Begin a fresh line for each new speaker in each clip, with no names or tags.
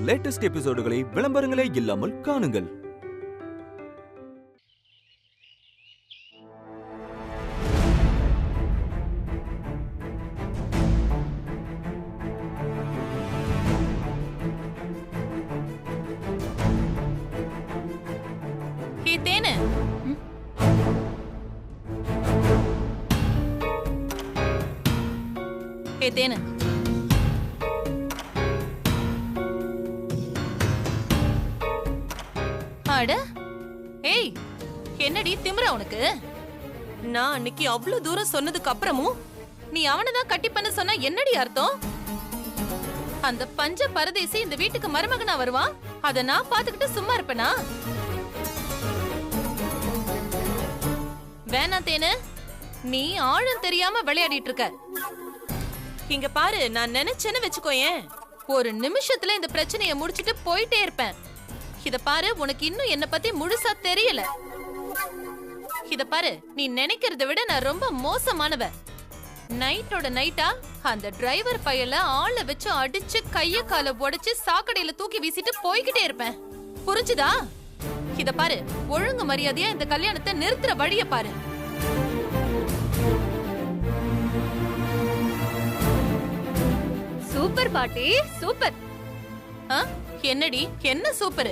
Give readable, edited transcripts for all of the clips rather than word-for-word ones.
Latest எபிசோடுகளை விளம்பரங்களே இல்லாமல் காணுங்கள்.
தேனு அட ஏய் என்னடி திமிரா உனக்கு? நான் அன்னைக்கு அவ்வளவு தூரம் சொன்னதுக்கு அப்புறமும் நீ அவனதான் கட்டி பண்ண சொன்னா என்னடி அர்த்தம்? அந்த பஞ்ச பரதேசி இந்த வீட்டுக்கு மருமகனா வருவான், அத நான் பாத்துக்கிட்டு சும்மா இருப்பேனா? வேணா தேனு, நீ ஆழம் தெரியாம விளையாடிட்டு இருக்க. இங்க பாரு, நான் நினைச்சேன்னு வெச்சுக்கோயேன், ஒரு நிமிஷத்துல இந்த பிரச்சனைய முடிச்சிட்டு போயிட்டே இருப்பேன். இத பாரு, உனக்கு இன்னும் என்ன பத்தி முழுசா தெரியல. இத பாரு, நீ நினைக்கிறத விட நான் ரொம்ப மோசமானவ. நைட்டோட நைட்டா அந்த டிரைவர் பையல ஆளை வச்சு அடிச்சு கைய கால உடைச்சு சாக்கடையில தூக்கி வீசிட்டு போய்கிட்டே இருப்பேன். புரிஞ்சுதா? இத பாரு, ஒழுங்கு மரியாதையா இந்த கல்யாணத்தை நிறுத்துற வழிய பாரு.
சூப்பர் பாட்டி, சூப்பர்.
என்னடி, என்ன சூப்பர்?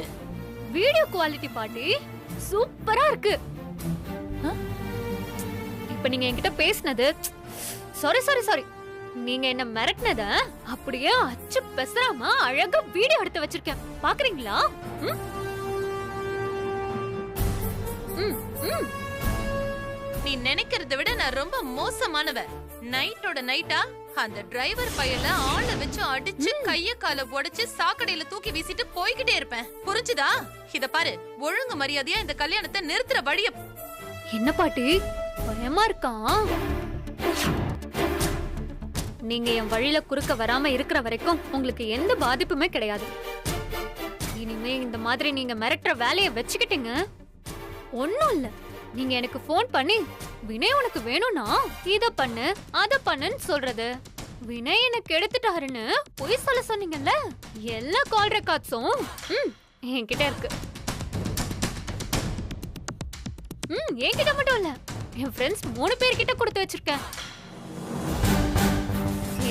வீடியோ குவாலிட்டி பாட்டி சூப்பரா இருக்கு. இப்ப நீங்க என்கிட்ட பேசினது, சாரி நீங்க என்ன மிரட்டினத அப்படியே அச்சு பெசராம அழகா வீடியோ எடுத்து வச்சிருக்கேன், பாக்குறீங்களா?
நீ நினைக்கிறத விட நான் ரொம்ப மோசமானவ. நைட்டோட நைட்டா அந்த டிரைவர் பையல ஆளை வச்சு அடிச்சு கைய கால உடைச்சு சாக்கடையில தூக்கி வீசிட்டு போய்கிட்டே இருப்பேன். புரிஞ்சுதா? இத பாரு, ஒழுங்கு மரியாதையா இந்த கல்யாணத்தை நிறுத்துற வழிய.
என்ன பாட்டி பயமா இருக்கான்? நீங்க என் வழியில குறுக்க வராம இருக்கிற வரைக்கும் உங்களுக்கு எந்த பாதிப்புமே கிடையாது. இனிமே இந்த மாதிரி நீங்க மிரட்டுற வேலைய வச்சுக்கிட்டீங்க, ஒண்ணும் இல்ல, நீங்க எனக்கு போன் பண்ணி வினய் உனக்கு வேணும்னா இத பண்ணு அத பண்ணுன்னு சொல்றது, வினய் எனக்கு எடுத்துட்டாருன்னு பொய் சொல்ல சொன்னீங்கல்ல, எல்லா கால் ரெக்கார்ட்ஸும் என்கிட்ட இருக்கு. என்கிட்ட மட்டும் இல்ல, என் ஃப்ரெண்ட்ஸ் 3 பேர்கிட்ட கொடுத்து வச்சிருக்கேன்.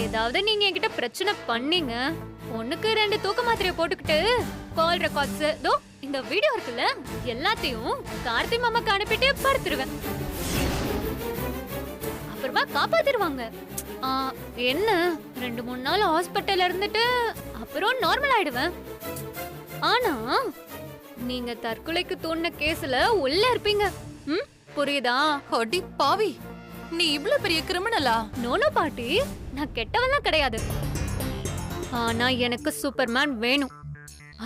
ஏதாவது நீங்க என்கிட்ட பிரச்சனை பண்ணீங்க, 1க்கு 2 தூக்க மாத்திரையை போட்டுக்கிட்டு கால் ரெக்கார்ட்ஸ் இந்த வீடியோ இருக்குல்ல எல்லாத்தையும் கார்த்தி மாமாக்கு அனுப்பிட்டு படுத்துருவேன். அப்புறமா காப்பாத்திடுவாங்க. என்ன 2-3 நாள் ஹாஸ்பிட்டல்ல இருந்துட்டு அப்புறம் நார்மல் ஆயிடுவேன். ஆனா நீங்க தற்கொலைக்கு தோணுன கேஸ்ல உள்ள இருப்பீங்க. புரியுதா?
அடி பாவி, நீ இவ்ளோ பெரிய கிரிமினலா?
நோனோ பாட்டி, நான் கெட்டவெல்லாம் கிடையாது. ஆனா எனக்கு சூப்பர்மேன் வேணும்.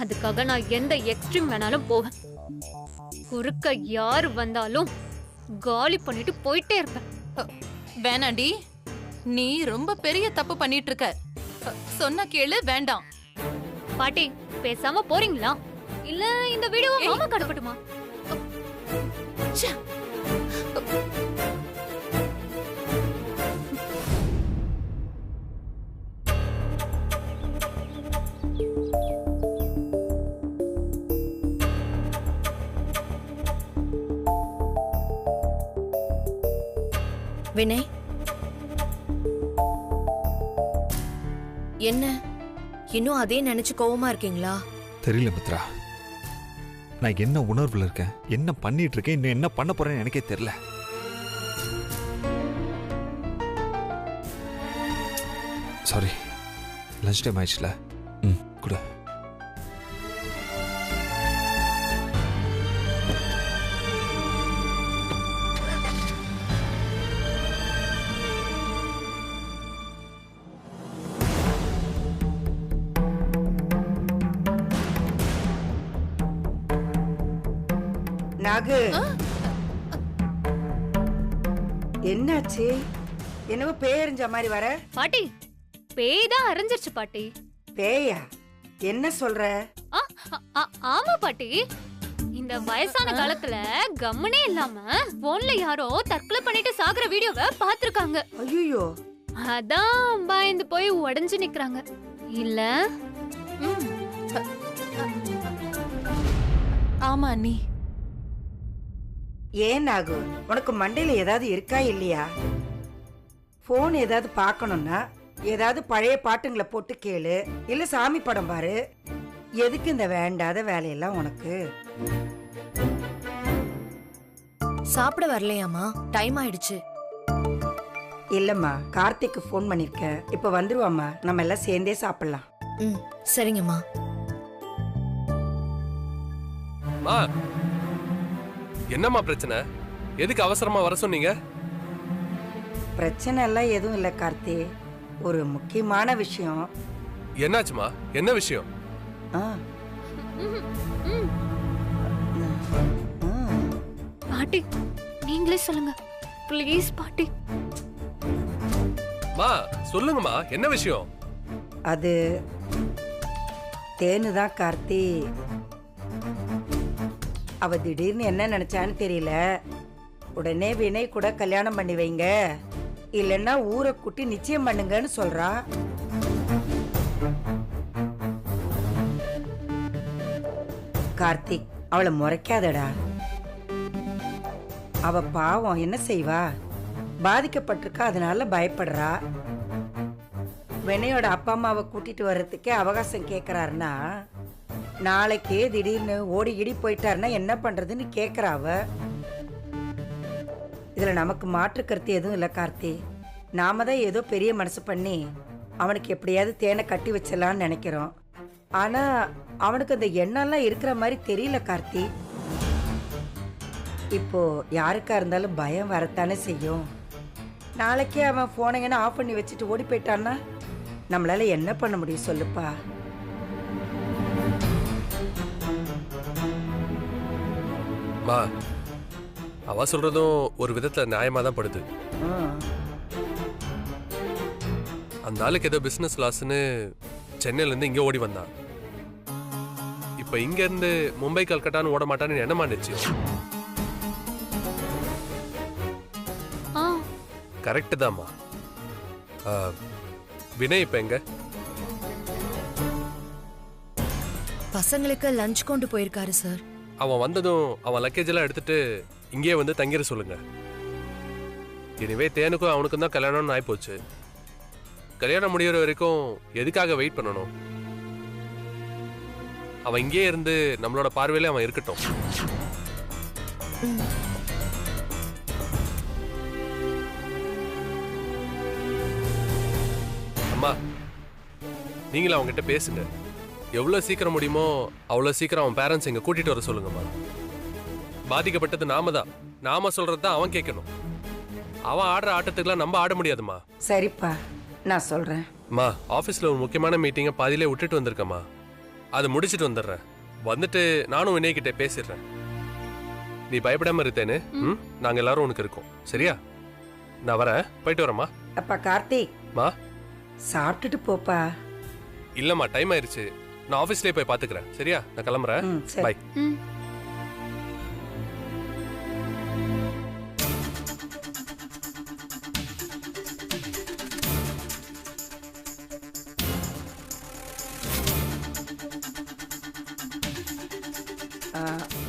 அதுக்காக நான் எந்த எக்ஸ்ட்ரீம் வேணாலும் போவேன். குறுக்க யாரு வந்தாலும் காலி பண்ணிட்டு போயிட்டே இருப்பேன்.
வேணாண்டி, நீ ரொம்ப பெரிய தப்பு பண்ணிட்டு இருக்க. சொன்னா கேளு, வேண்டாம்.
பாட்டி பேசாம போறீங்களா? இல்ல இந்த வீடியோவை மாமா கடப்பட்டுமா?
வினய், என்ன இன்னும் அதே நினைச்சு கோவமா இருக்கீங்களா?
தெரியல மித்ரா, நான் என்ன உணர்வுல இருக்கேன், என்ன பண்ணிட்டு இருக்கேன், இன்னும் என்ன பண்ண போறேன்னு எனக்கே தெரியல. சாரி, லஞ்ச் டைம் ஆயிடுச்சுல. குடு.
நாகு, என்னாச்சு? என்னவோ பேயறிஞ்ச மாதிரி வர?
பாட்டி பேய் தான் அரைஞ்சிருச்சு பாட்டி.
பேயா? என்ன சொல்ற?
ஆமா பாட்டி, இந்த வயசான காலத்துல கம்முனே இல்லாம போன்ல யாரோ தற்கொலை பண்ணிட்டு சாகுற வீடியோவை பாத்துருக்காங்க.
ஐயோ,
அதான் பயந்து போய் உடைஞ்சு நிக்கிறாங்க. இல்ல
ஆமா அண்ணி.
ஏன் நாகு, உனக்கு மண்டையில ஏதாவது இருக்கா இல்லையா? போன் ஏதாவது பார்க்கணும்னா ஏதாவது பழைய பாட்டுங்களை போட்டு கேளு, இல்ல சாமி படம் பாரு. எதுக்கு இந்த வேண்டாத வேலையெல்லாம் உனக்கு?
சாப்பிட வரலையாமா? டைம் ஆயிடுச்சு.
இல்லம்மா, கார்த்திக்கு ஃபோன் பண்ணிருக்கேன், இப்ப வந்துருவாம்மா. நம்ம எல்லாம் சேர்ந்தே சாப்பிடலாம்.
ம், சரிங்கம்மா.
மா, என்னம்மா பிரச்சனை? எதுக்கு அவசரமா வர சொன்னீங்க?
பிரச்சனை எல்லாம் எதுவும் இல்ல கார்த்தி, ஒரு முக்கியமான விஷயம்.
என்னாச்சுமா? என்ன விஷயம்?
ஆ.
பாட்டி நீங்களே சொல்லுங்க ப்ளீஸ் பாட்டி.
மா சொல்லுங்கம்மா, என்ன விஷயம்?
அது தேனு தான் கார்த்தி. அவ திடீர்னு என்ன நினைச்சான்னு தெரியல. உடனே வினய் கூட கல்யாணம் பண்ணி வைங்க, இல்லைன்னா ஊரை கூட்டி நிச்சயம் பண்ணுங்கன்னு சொல்றா. கார்த்திக், அவளை முறைக்காதடா. அவ பாவம், என்ன செய்வா? பாதிக்கப்பட்டிருக்கா, அதனால பயப்படுறா. வினயோட அப்பா அம்மாவை கூட்டிட்டு வர்றதுக்கே அவகாசம் கேட்கறாருன்னா, நாளைக்கே திடீர்னு ஓடி இடி போயிட்டாருன்னா என்ன பண்றதுன்னு கேட்கறா அவ. இதுல நமக்கு மாற்று கருத்து எதுவும் இல்லை கார்த்தி. நாம தான் ஏதோ பெரிய மனசு பண்ணி அவனுக்கு எப்படியாவது தேனை கட்டி வச்சிடலான்னு நினைக்கிறோம். ஆனா அவனுக்கு அந்த எண்ணெல்லாம் இருக்கிற மாதிரி தெரியல கார்த்தி. இப்போ யாருக்கா இருந்தாலும் பயம் வரத்தானே செய்யும். நாளைக்கே அவன் போனைங்கன்னா ஆஃப் பண்ணி வச்சுட்டு ஓடி போயிட்டான்னா நம்மளால என்ன பண்ண முடியும் சொல்லுப்பா?
மா, அவ சொல்றதும் ஒரு விதத்துல நியாயமா தான் படுது. அந்த ஆளுக்கு ஏதோ பிசினஸ் லாஸ்ன்னு சென்னையில இருந்து இங்க ஓடி வந்தான். இப்ப இங்க இருந்து மும்பை கல்கட்டான்னு ஓட மாட்டான்னு என்ன மாண்டுச்சு? கரெக்ட் தான்மா. வினய் இப்ப எங்க?
பசங்களுக்கு லஞ்ச் கொண்டு போயிருக்காரு சார்.
அவன் வந்ததும் அவன் லக்கேஜ் எல்லாம் எடுத்துட்டு இங்கேயே வந்து தங்கிட சொல்லுங்க. இனிவே தேனுக்கும் அவனுக்கும் தான் கல்யாணம்னு ஆயிப்போச்சு. கல்யாணம் முடிகிற வரைக்கும் எதுக்காக வெயிட் பண்ணணும்? அவன் இங்கே இருந்து நம்மளோட பார்வையில அவன் இருக்கட்டும். அம்மா, நீங்களும் அவங்ககிட்ட பேசுங்க. எவ்வளவு சீக்கிரம் முடியுமோ அவ்வளவு சீக்கிரம் அவன் பேரண்ட்ஸ் இங்க கூட்டிட்டு வர சொல்லுங்கம்மா. பாதிக்கப்பட்டது நாம தான். நாம சொல்றதுதான் அவன் கேட்கணும். அவன் ஆடுற ஆட்டத்துக்குலாம் நம்ம ஆட முடியாதுமா.
சரிப்பா, நான் சொல்றேன்.
அம்மா, ஆபீஸ்ல ஒரு முக்கியமான மீட்டிங்கை பாதியிலே விட்டுட்டு வந்திருக்கம்மா. அதை முடிச்சுட்டு வந்துடுறேன். வந்துட்டு நானும் வினய் கிட்ட பேசிடுறேன். நீ பயப்படாம இருத்தேன்னு. நாங்க எல்லாரும் உனக்கு இருக்கோம். சரியா? நான் வரேன். போயிட்டு வரேம்மா.
அப்பா கார்த்திக்,
மா
சாப்பிட்டுட்டு போப்பா.
இல்லம்மா, டைம் ஆயிருச்சு. நான் ஆபீஸ்லயே போய் பாத்துக்கிறேன். சரியா? நான் கிளம்புறேன்.
சரி.
பை.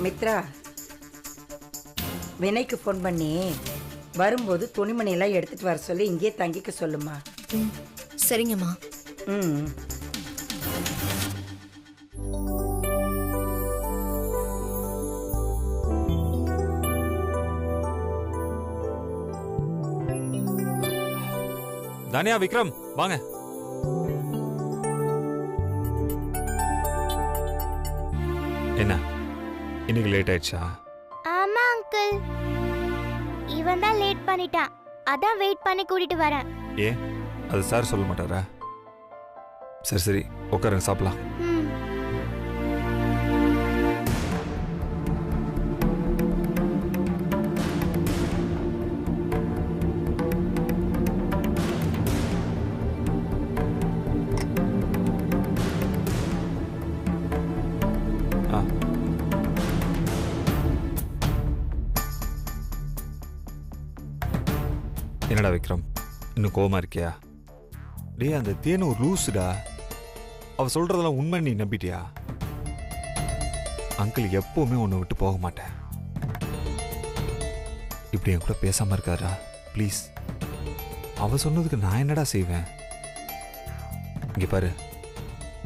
மித்ரா, வினய்க்கு ஃபோன் பண்ணி வரும்போது துணிமணி எல்லாம் எடுத்துட்டு வர சொல்லி இங்கே தங்கிக்க சொல்லுமா.
சரிங்கம்மா.
ம்.
தானியா, விக்ரம் வாங்க. என்ன இன்னைக்கு லேட் ஆயிடுச்சா?
ஆமா அங்கிள், இவன் தான் லேட் பண்ணிட்டான். அதான் வெயிட் பண்ணி கூட்டிட்டு வரேன்.
ஏன் அது சார் சொல்ல மாட்டாரா? சரி சரி, உட்காருங்க, சாப்பிடலாம். என்னடா விக்ரம், இன்னும் கோவமா இருக்கியா? டே, அந்த தேனு ஒரு லூசுடா. அவ சொல்றதெல்லாம் உண்மை, நீ நம்பிட்டியா? அங்கிள் எப்பவுமே உன்னை விட்டு போக மாட்டேன். இப்படி என் கூட பேசாம இருக்காரா ப்ளீஸ். அவ சொன்னதுக்கு நான் என்னடா செய்வேன்? இங்க பாரு,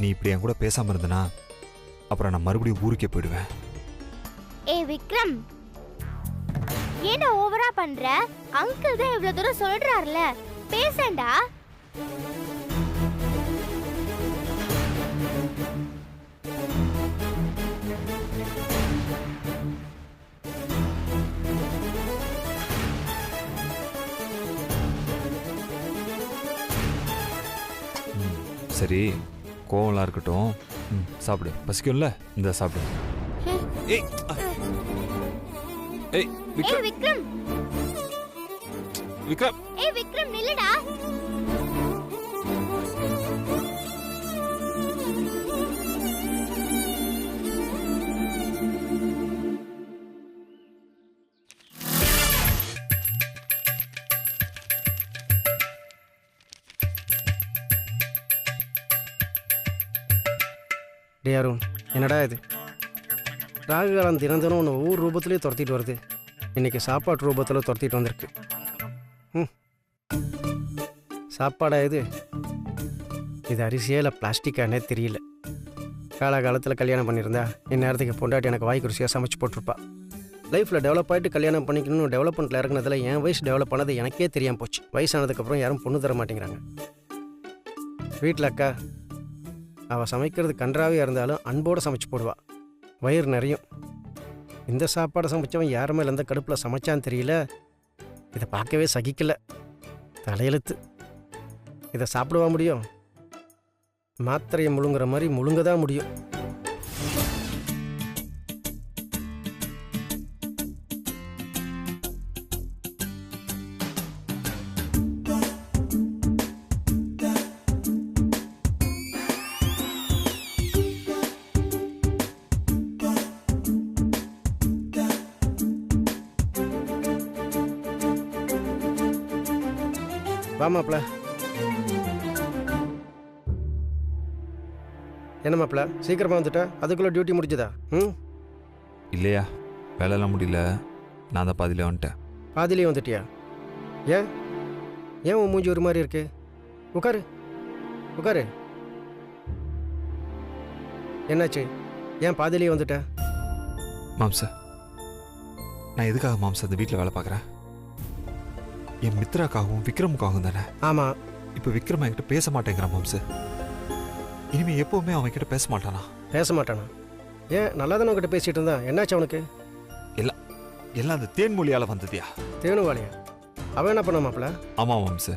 நீ இப்படி என் கூட பேசாம இருந்தனா அப்புறம் நான் மறுபடியும் ஊருக்கே போயிடுவேன்.
ஏய் விக்ரம், ஏன்னா ஓவரா பண்ற? அங்கிள் தான் இவ்வளவு தூரம் சொல்றாருல, பேசண்டா.
சரி, கோவம்லாம் இருக்கட்டும். சாப்பிடு, பசிக்கும்ல, இந்த சாப்பிடு. ஏய் ஏய்
ஏய் விக்ரம்,
விக்ரம்,
ஏய் விக்ரம் நில்லுடா.
டே அருண், என்னடா இது? ராகுகாலம் தினந்தனம் ஒன்று ஒவ்வொரு ரூபத்துலேயே துரத்திட்டு வருது. இன்றைக்கி சாப்பாட்டு ரூபத்தில் துரத்திட்டு வந்திருக்கு. சாப்பாடா இது? இது அரிசியா இல்லை பிளாஸ்டிக்கானே தெரியல. காலகாலத்தில் கல்யாணம் பண்ணியிருந்தா இந்நேரத்துக்கு பொண்டாட்டி எனக்கு வாய்க்கு ருசியாக சமைச்சு போட்டிருப்பா. லைஃப்பில் டெவலப் ஆகிட்டு கல்யாணம் பண்ணிக்கணும்னு டெவலப்மெண்ட்டில் இறங்கினதில் என் வயசு டெவலப் பண்ணது எனக்கே தெரியாமல் போச்சு. வயசானதுக்கப்புறம் யாரும் பொண்ணு தர மாட்டேங்கிறாங்க. வீட்டில் அக்கா அவள் சமைக்கிறது கன்றாவே இருந்தாலும் அன்போடு சமைச்சு போடுவா. வயிறு நிறையும். இந்த சாப்பாடை சமைச்சவன் யார் மேலே எந்த கடுப்பில் சமைச்சான்னு தெரியல. இதை பார்க்கவே சகிக்கல. தலையெழுத்து. இதை சாப்பிடவா முடியும்? மாத்திரையை முழுங்குற மாதிரி முழுங்க தான் முடியும். வாமாப்ல. என்ன மாப்ள, சீக்கிரமா வந்துட்ட? அதுக்குள்ள டியூட்டி முடிஞ்சதா?
இல்லையா, வேலைலாம் முடியல. நான் தான் பாதியில வந்துட்டேன்.
பாதியிலே வந்துட்டியா? ஏன் ஏன் உன் மூஞ்சி ஒரு மாதிரி இருக்கு? உட்காரு உட்காரு. என்னாச்சு? ஏன் பாதியிலே வந்துட்ட?
மாம்ச, நான் எதுக்காக மாம்ச அந்த வீட்டில் வேலை பார்க்குறேன்? என் மித்ராக்காகவும் விக்ரமுக்காகவும் தானே.
ஆமாம்.
இப்போ விக்ரம் என்கிட்ட பேச மாட்டேங்கிறான் மாம்ச. இனிமே எப்பவுமே அவன் கிட்ட பேச மாட்டானா?
பேச மாட்டானா? ஏன் நல்லா தானே உங்ககிட்ட பேசிட்டு இருந்தா? என்னாச்சு அவனுக்கு?
எல்லாம் அந்த தேன்மொழியால வந்ததியா?
தேனுவாளியா? அவன் என்ன பண்ண மாப்ள?
ஆமா மாம்ச.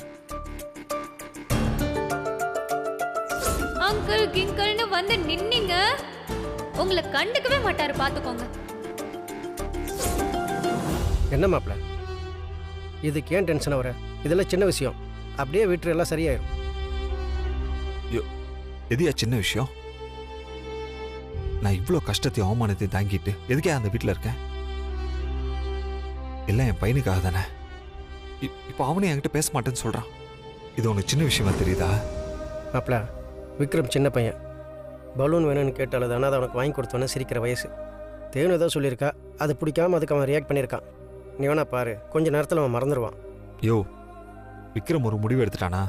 அங்கிள் கிங்கள்னு வந்து நின்னீங்க, உங்களை கண்டுக்கவே மாட்டாரு, பாத்துக்கோங்க.
என்ன மாப்ள, இதுக்கு ஏன் டென்ஷன் வர? இதெல்லாம் சின்ன விஷயம், அப்படியே விட்டு எல்லாம் சரியாயிரும்.
எதுயா சின்ன விஷயம்? நான் இவ்வளோ கஷ்டத்தையும் அவமானத்தையும் தாங்கிட்டு எதுக்கே அந்த வீட்டில் இருக்கேன்? எல்லாம் என் பையனுக்காக தானே. இப்போ அவனே என்கிட்ட பேச மாட்டேன்னு சொல்றான். இது உனக்கு சின்ன விஷயமா தெரியுதா?
மாப்ள, விக்ரம் சின்ன பையன். பலூன் வேணும்னு கேட்டாலும் தானே அதை அவனுக்கு வாங்கி கொடுத்தோன்னே சிரிக்கிற வயசு. தேனு ஏதோ சொல்லியிருக்கா, அது பிடிக்காம அதுக்கு அவன் ரியாக்ட் பண்ணியிருக்கான். நீ வேணா பாரு, கொஞ்ச நேரத்தில் அவன் மறந்துடுவான்.
யோ, விக்ரம் ஒரு முடிவு எடுத்துட்டானா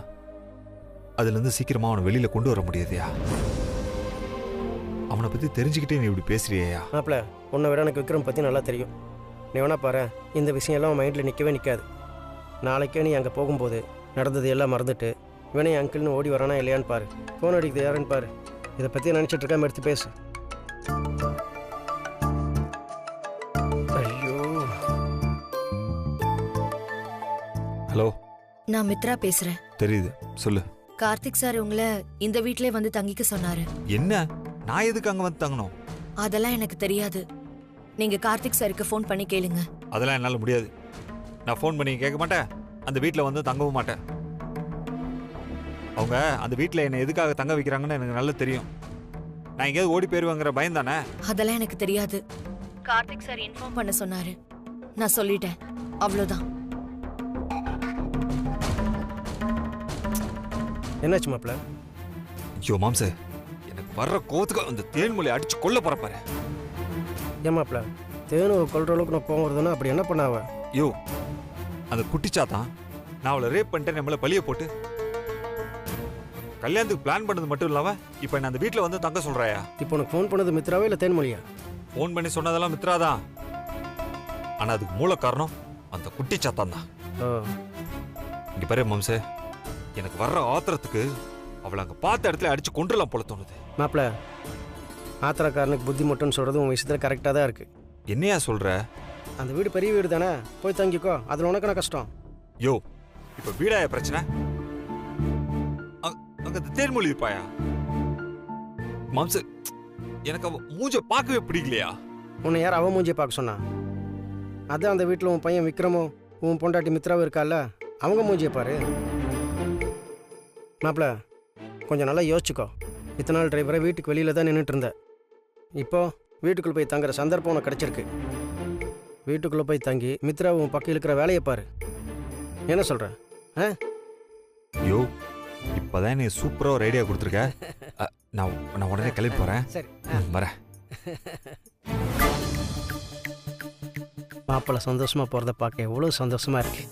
அதுலேருந்து சீக்கிரமா அவனை வெளியில கொண்டு வர முடியாதையா? அவனை பத்தி தெரிஞ்சுக்கிட்டே நீ இப்படி பேசுறியா?
மாப்ள, உன்னை விட எனக்கு விக்ரம் பற்றி நல்லா தெரியும். நீ வேணா பாரு, இந்த விஷயம் எல்லாம் மைண்டில் நிற்கவே நிற்காது. நாளைக்கே நீ அங்கே போகும்போது நடந்தது எல்லாம் மறந்துட்டு இவனே அங்கிள்னு ஓடி வரானா இல்லையான்னு பாரு. ஃபோன் அடிக்குது யாருன்னு பாரு. இதை பற்றி நினச்சிட்டு இருக்காம எடுத்து பேசு. ஐயோ.
ஹலோ,
நான் மித்ரா பேசுறேன்.
தெரியுது, சொல்லு.
கார்த்திக் சார் உங்களை இந்த வீட்லயே வந்து தங்கிக்க சொன்னாரு.
என்ன? நான் எதுக்கு அங்க வந்து தங்கணும்?
அதெல்லாம் எனக்கு தெரியாது. நீங்க கார்த்திக் சாருக்கு ஃபோன் பண்ணி கேளுங்க.
அதெல்லாம் என்னால முடியாது. நான் ஃபோன் பண்ணி கேட்க மாட்டேன், அந்த வீட்டில் வந்து தங்கவும் மாட்டேன். அவங்க அந்த வீட்டில் என்னை எதுக்காக தங்க வைக்கிறாங்கன்னு எனக்கு நல்லா தெரியும். நான் எங்கேயாவது ஓடி போயிருவேங்கிற பயம் தானே.
அதெல்லாம் எனக்கு தெரியாது. கார்த்திக் சார் இன்ஃபார்ம் பண்ண சொன்னாரு. நான் சொல்லிட்டேன், அவ்வளவுதான்.
என்னாச்சு மாப்ள?
ஐயோ மாம்ச, எனக்கு வர்ற கோவத்துக்கு அந்த தேன்மொழி அடிச்சு கொல்ல போறப்பாரு.
ஏமாப்ல தேனுவை கொல்ற அளவுக்கு நான் போகிறதுனா அப்படி என்ன பண்ணாவ?
யோ அந்த குட்டிச்சாத்தான் நான் அவளை ரேப் பண்ணிட்டேன் நம்மளை பழிய போட்டு கல்யாணத்துக்கு பிளான் பண்ணது மட்டும் இல்லாம இப்போ என்ன அந்த வீட்டில் வந்து தங்க சொல்றாயா?
இப்போ உனக்கு ஃபோன் பண்ணது மித்ராவே இல்லை தேன்மொழியா?
ஃபோன் பண்ணி சொன்னதெல்லாம் மித்ராதான். ஆனா அதுக்கு மூல காரணம் அந்த குட்டிச்சாத்தான் தான்.
ஓ
இங்க பாரு மம்சே, எனக்கு வர்ற ஆத்திரத்துக்கு அவளை அங்க பார்த்த இடத்துல அடிச்சு கொண்டுலாம் போல தோணுது.
மாப்பிள ஆத்திரக்காரனுக்கு புத்தி மட்டும்னு சொல்கிறது உன் விஷயத்தில் கரெக்டாக தான் இருக்குது.
என்னையா சொல்ற?
அந்த வீடு பெரிய வீடு தானே, போய் தங்கிக்கோ, அதில் உனக்கு நான் கஷ்டம்.
யோ இப்ப வீடாய பிரச்சனை அங்க தேன்மொழி இருப்பாயா? மம்ச எனக்கு அவ மூஞ்ச பார்க்கவே பிடிக்கலையா?
உன்னை யார் அவன் மூஞ்சியை பார்க்க சொன்னா? அதான் அந்த வீட்டில் உன் பையன் விக்ரமும் உன் பொண்டாட்டி மித்ராவும் இருக்கால, அவங்க மூஞ்சியை பாரு. மாப்பிள கொஞ்சம் நல்லா யோசிச்சுக்கோ. இத்தனை நாள் டிரைவரை வீட்டுக்கு வெளியில் தான் நின்றுட்டு இருந்த. இப்போ வீட்டுக்குள்ளே போய் தங்குற சந்தர்ப்பம் உனக்கு கிடச்சிருக்கு. வீட்டுக்குள்ளே போய் தங்கி மித்ரா உன் பக்கம் இருக்கிற வேலையை பாரு. என்ன சொல்கிற?
யோ இப்போதான் நீ சூப்பராக ஒரு ஐடியா கொடுத்துருக்க. நான் உடனே கிளம்பி போகிறேன்.
சரி
வரேன்.
மாப்பிள்ளை சந்தோஷமாக போகிறத பார்க்க எவ்வளோ சந்தோஷமாக இருக்கு.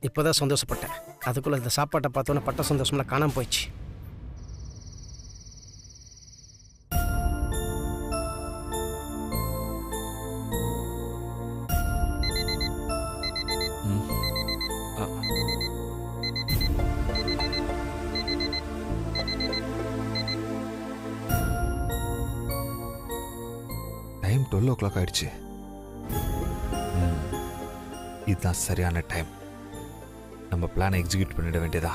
இப்போதான் சந்தோஷப்பட்டேன், அதுக்குள்ளே இந்த சாப்பாட்டை பார்த்தோன்னே பட்ட சந்தோஷம்லாம் காணாமல் போயிடுச்சு.
டைம் 12 o'clock ஆயிடுச்சு. இதுதான் சரியான டைம். நம்ம பிளானை எக்ஸிக்யூட் பண்ணிட வேண்டியதா.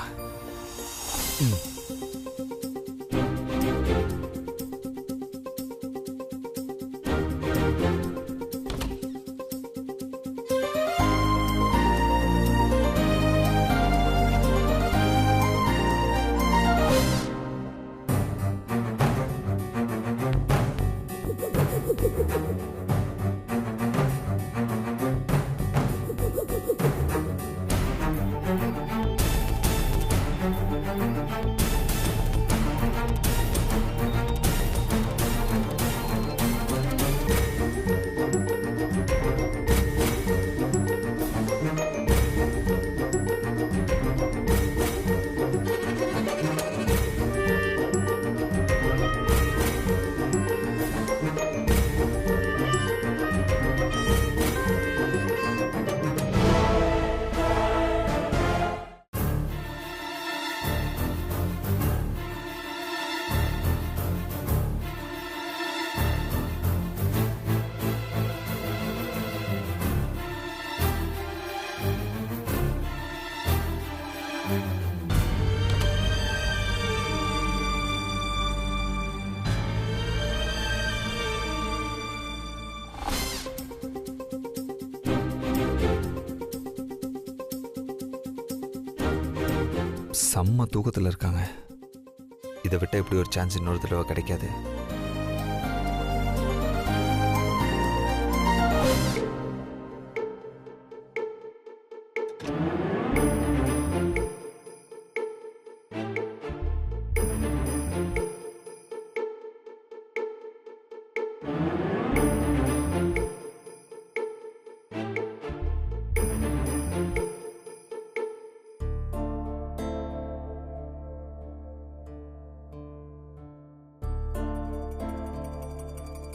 செம்ம தூக்கத்தில் இருக்காங்க. இதை விட்ட இப்படி ஒரு சான்ஸ் இன்னொரு தடவை கிடைக்காது.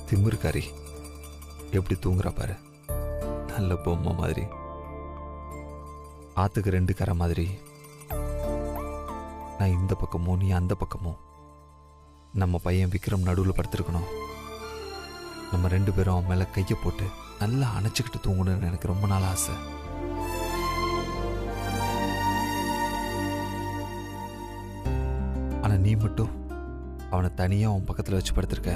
திமிருக்காரி எப்படி தூங்குறா பாரு, நல்ல பொம்மை மாதிரி. ஆத்துக்கு 2 கரை மாதிரி. நான் இந்த பக்கமும் நீ அந்த பக்கமும். நம்ம பையன் விக்ரம் நடுவில் படுத்திருக்கணும். நம்ம 2 பேரும் அவன் மேலே கையை போட்டு நல்லா அணைச்சிக்கிட்டு தூங்கணும்னு எனக்கு ரொம்ப நாள் ஆசை. ஆனா நீ மட்டும் அவனை தனியா அவன் பக்கத்தில் வச்சு படுத்திருக்க.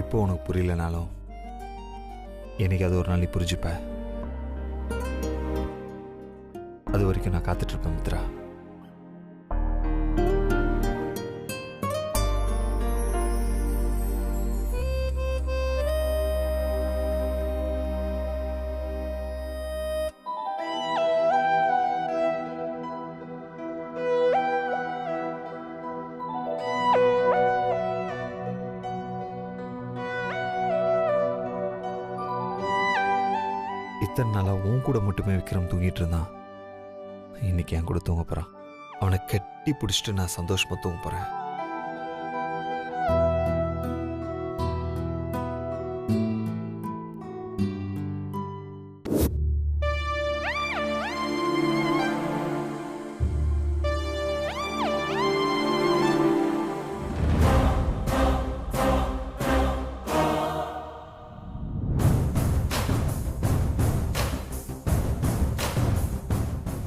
இப்போ உனக்கு புரியலனாலும் எனக்கு அது ஒரு நாள் நீ புரிஞ்சுப்ப. அது வரைக்கும் நான் காத்துட்டு இருப்பேன் மித்ரா. இத்தனை நாளா உன் கூட மட்டுமே விக்ரம் தூங்கிட்டு இருந்தான். இன்னைக்கு என் கூட தூங்க போறான். அவனை கட்டி பிடிச்சிட்டு நான் சந்தோஷமா தூங்க போறேன்.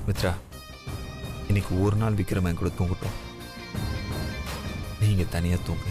மித்ரா, இன்னைக்கு ஒரு நாள் விக்ரம் என் கூட தூங்கட்டும். நீங்க தனியா தூங்க.